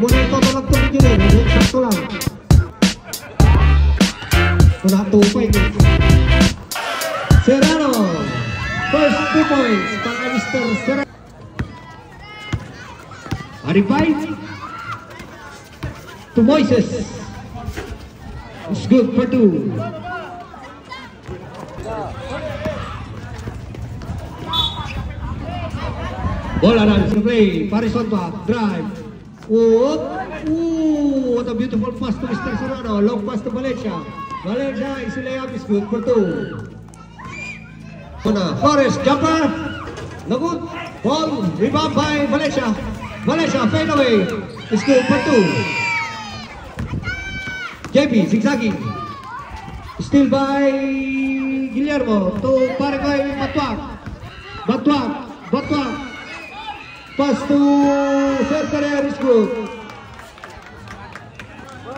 muna ito talag ito engineer. Sakto lang. Wala 2 points. Serrano. First 2 points para Mr. Serrano. Aripay to Moises. It's good for 2. Bola runs to play. Paris on top. Drive. Whoop. Ooh, what a beautiful pass to Mr. Serrano. Long pass to Valencia. Valencia is a layup. It's good for 2. Forrest jumper. No good. Ball rebound by Valencia. Valencia fade away. It's good for 2. JP zigzagging. Still by Guillermo to Paraguay Batuak. Batuak. Pass to Serperer is good.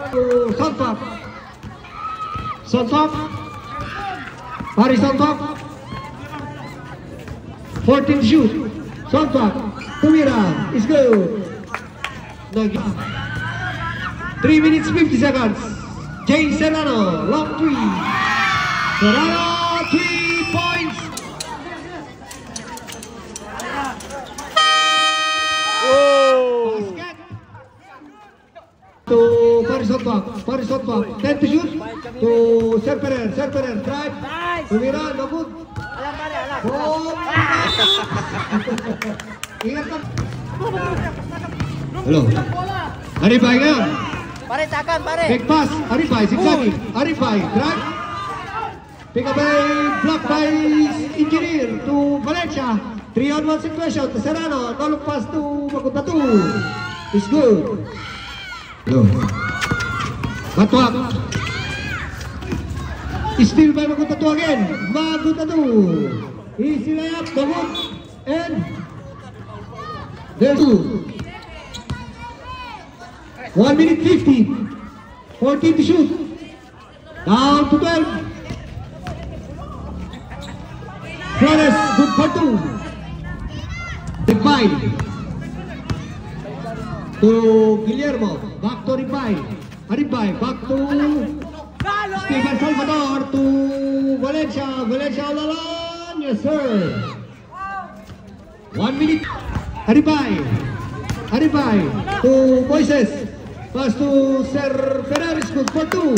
To Sontop. Paris Sontop. 14 shoot. Sontop. Tumira is good. 3 minutes 50 seconds. Jay Serrano, long 3. Serrano, 3 points. Basket. To Paris on top. 10 to shoot. To Serperer, drive. Tumira, no good. Ingat kan. Halo. Arifai ngayon. Pare, takan, pare. Big pass. Arifai, zigzagging. Arifai, drive. Pick up by block by Engineer to Valencia. 3-on-1 situation to Serrano. No look pass to Magutatu. It's good. Hello. Batuak. Still by Magutatu again. Magutatu. Easy layup, no good. And there's 2. 1 minute 50. 14 to shoot. Down to 12. Flores, good for 2. Big five. To Guillermo. Back to Aripay. Back to Steven Salvador. To Valencia. Valencia all alone. Yes, sir. 1 minute. Aripay to Moises. Pass to Sir Ferraris, good for 2.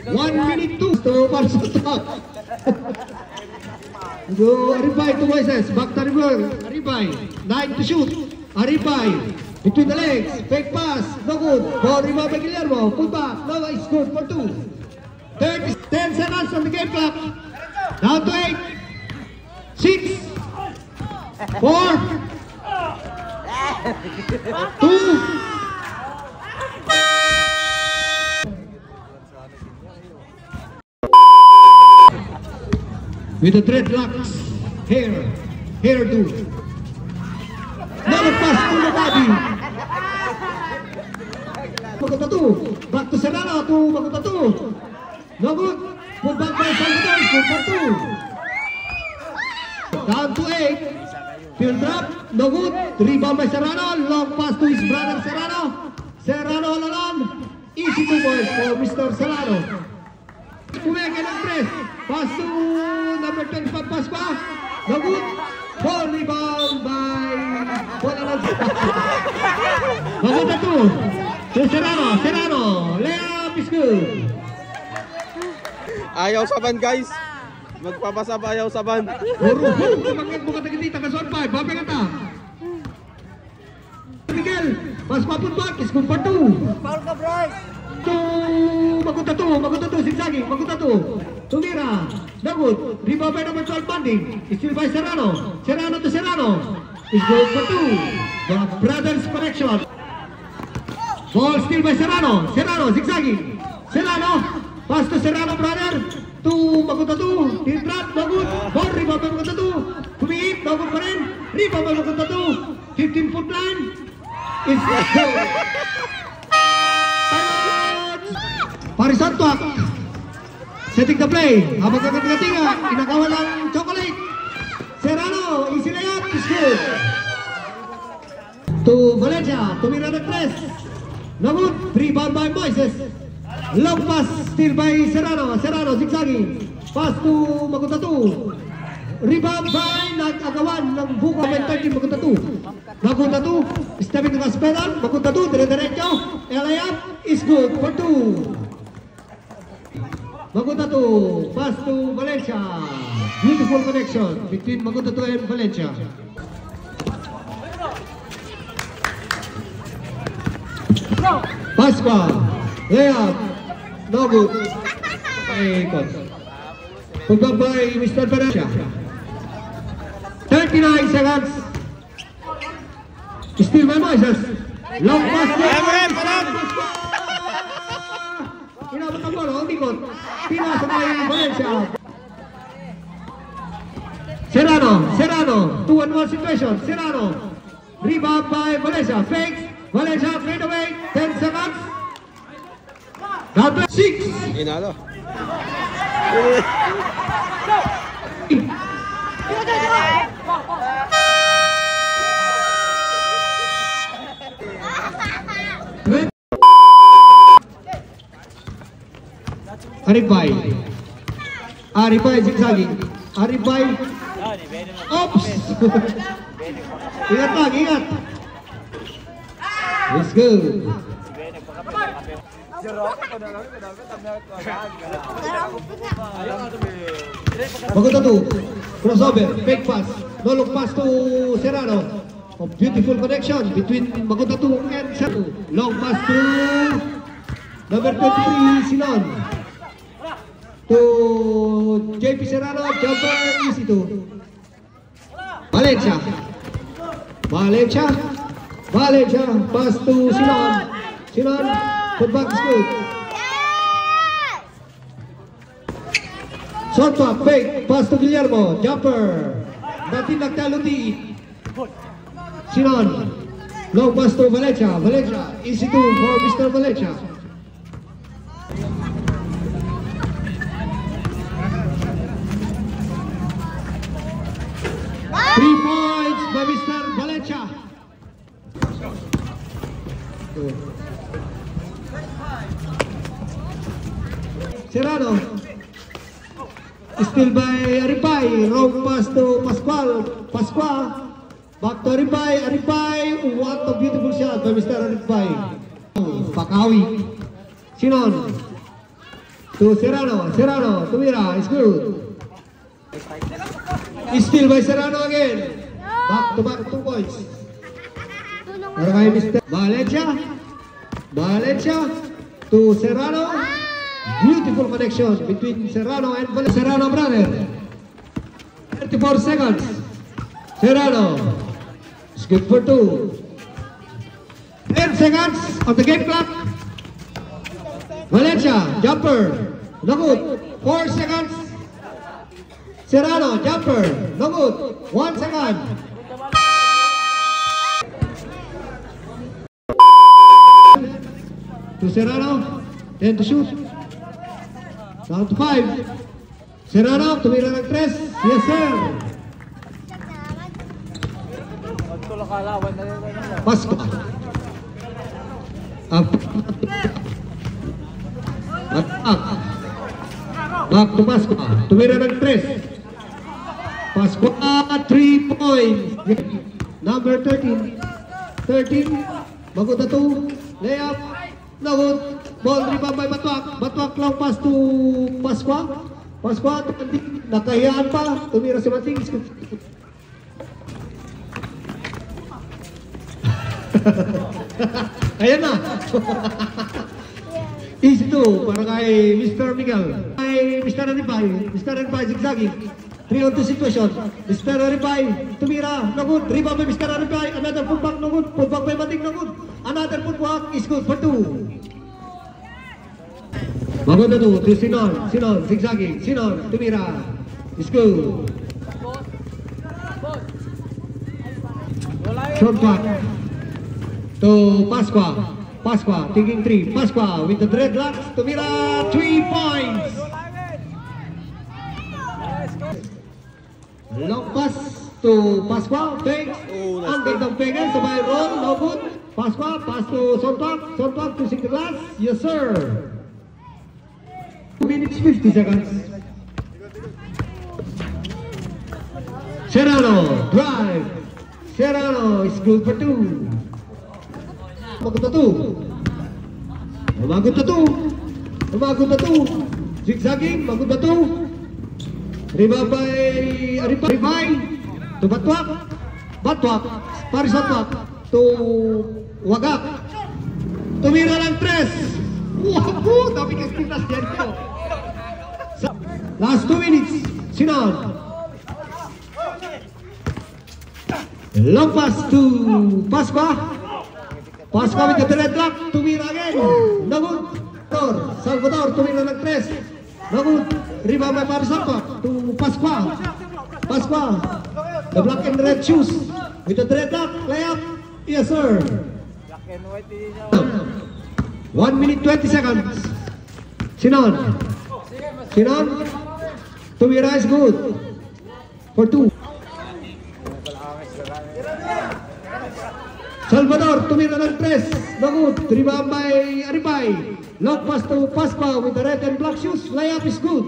1 minute 2 to Marsota. Go Aripay to Moises. Back to Aripay. 9 to shoot. Aripay between the legs. Fake pass. No good. Ball rebound by Guillermo. Pull back. No, it's good for 2. 10 seconds on the game clock. Down to 8. 6. 4. 2. With the dreadlocks, hairdo. Another pass to the body. Magutatu. Back to Serrano to Magutatu. No good. Put back by Salvador. Good for 2. Down to 8. Field drop. No good. Rebound by Serrano. Long pass to his brother Serrano. Serrano all alone. Easy 2 points for Mr. Serrano. Kumeke ng press. Pass to number 25 pass pa. No good. Ball rebound by Magutatu. To Serrano. Layup is good. Ayaw saban guys. Magpapasa pa ayaw saban. Puro. Kumakit mo katagitita. Kason 5. Babay ka ta. Miguel. Pass pa put back. Is good for 2. Foul ka, Bryce. To Magutatu, zigzagging, Tumira, no good. Rebound by number 12 Banding. Still by Serrano. Serrano to Serrano. Is good for 2. The brothers connection. Ball still by Serrano. Zigzagging. Serrano. Pass to Serrano brother. To Magutatu. Deep drop, no good. Ball rebound by Magutatu. Kumihit, no good pa rin. Rebound by Magutatu. 15-foot line. It's good. Paris Sontop setting the play. Habang kagatigatinga, inagawa ng chocolate. Serrano, easy layup, is good. to Valencia. Tumira ng 3. No good. Rebound by Moises. Long pass still by Serrano. Serrano zigzagging. Pass to Magutatu. Rebound by nag-agawan ng buka mental team Magutatu. Magutatu stepping to the pedal. Magutatu dire-diretso. Layup is good for 2. Magutatu pass to Valencia. Beautiful connection between Magutatu and Valencia. Pasqua, layup, no good. Ikot. Pagback by Mr. Valencia. 39 seconds. Still by Moises. Long pass. Inabot ang bola, umikot. Pinasa by Valencia. Serrano, 2-on-1 situation. Serrano, rebound by Valencia. Fakes. Valencia straight away. 10 seconds. Down to 6. Inalo. Arifai zigzagging. Arifai. Oops. Ingat. Let's go. Magutatu. Crossover. Fake pass. No look pass to Serrano. A beautiful connection between Magutatu and Serrano. Long pass to number 23 Sinon. To JP Serrano. Jumper easy to Valencia. Pass to Sinon, putback is good. Short pass, fake, pass to Guillermo, jumper. Natin nagtaluti. Sinon, long pass to Valencia, easy to for Mr. Valencia. Three points by Mr. Valencia. Serrano still by Arifai. Wrong pass to Pasqua. Back to Arifai. What a beautiful shot by Mr. Arifai. Pakawi. Sinon to Serrano. Tumira is good. Still by Serrano again. Back to 2 points. Para Mr. Valencia to Serrano. Beautiful connection between Serrano and Serrano brother. 34 seconds. Serrano is good for 2. 10 seconds on the game clock. Valencia jumper, no good. 4 seconds. Serrano jumper, no good. 1 second. To Serrano, 10 to shoot. Down to 5. Serrano, tumira ng 3. Yes, sir. Pasqua. Back to Pasqua. Tumira ng 3. Pasqua, 3 points. Number 13. Magutatu. Layup. No good. Ball rebound by Batwak long pass to Pasqua. Nakahiyaan pa. Tumira si Mating. Ayan na. Easy to. Para kay Mr. Miguel. Kay Mr. Arifai zigzagging. 3-on-2 situation. Mr. Arifai. Tumira. No good. Rebound by Mr. Arifai. Another putback. No good. Putback by Mating. No good. Another putback is good for 2. Magutatu to Sinon, zigzagging, tumira, is good. Short pass to Pasqua, taking 3, Pasqua with the dreadlocks, tumira, 3 points. Long pass to Pasqua, fakes, and gandang pengen, sabay roll, no good. Pass to Sontak to Siglas. Yes, sir. 2 minutes 50 seconds. Serrano, drive. Serrano is good for 2. Magot na 2. Zigzagging, magot na 2. Rebound by Aribay. To Batwak. Paris Batwak. To Wagak. Tumira ng 3. Wow, dami kang pinas dyan ko. Last 2 minutes. Sinan. Long pass to Pasqua. Pasqua with the red lock. Tumira again. Nagod. Salvador. Tumira ng 3. Nagod. Rebound by Paris Batwak. To Pasqua. The black and red shoes. With the red lock. Layup. Yes, sir. 1 minute 20 seconds. Sinan. Tumira is good. For 2. Salvador, tumira ng 3. Nagud. Rebound by Aribay. Long pass to Pasqua with the red and black shoes. Layup is good.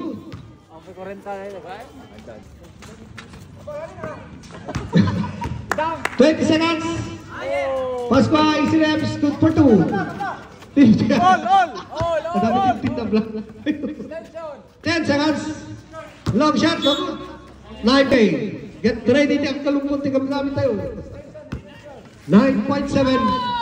20 seconds. Pasqua is layup is good for 2. Madami tintin na black. 10 seconds. Long shot. Nagud. 9. Get ready. Ang kalungkot. Tingam namin tayo. 9.7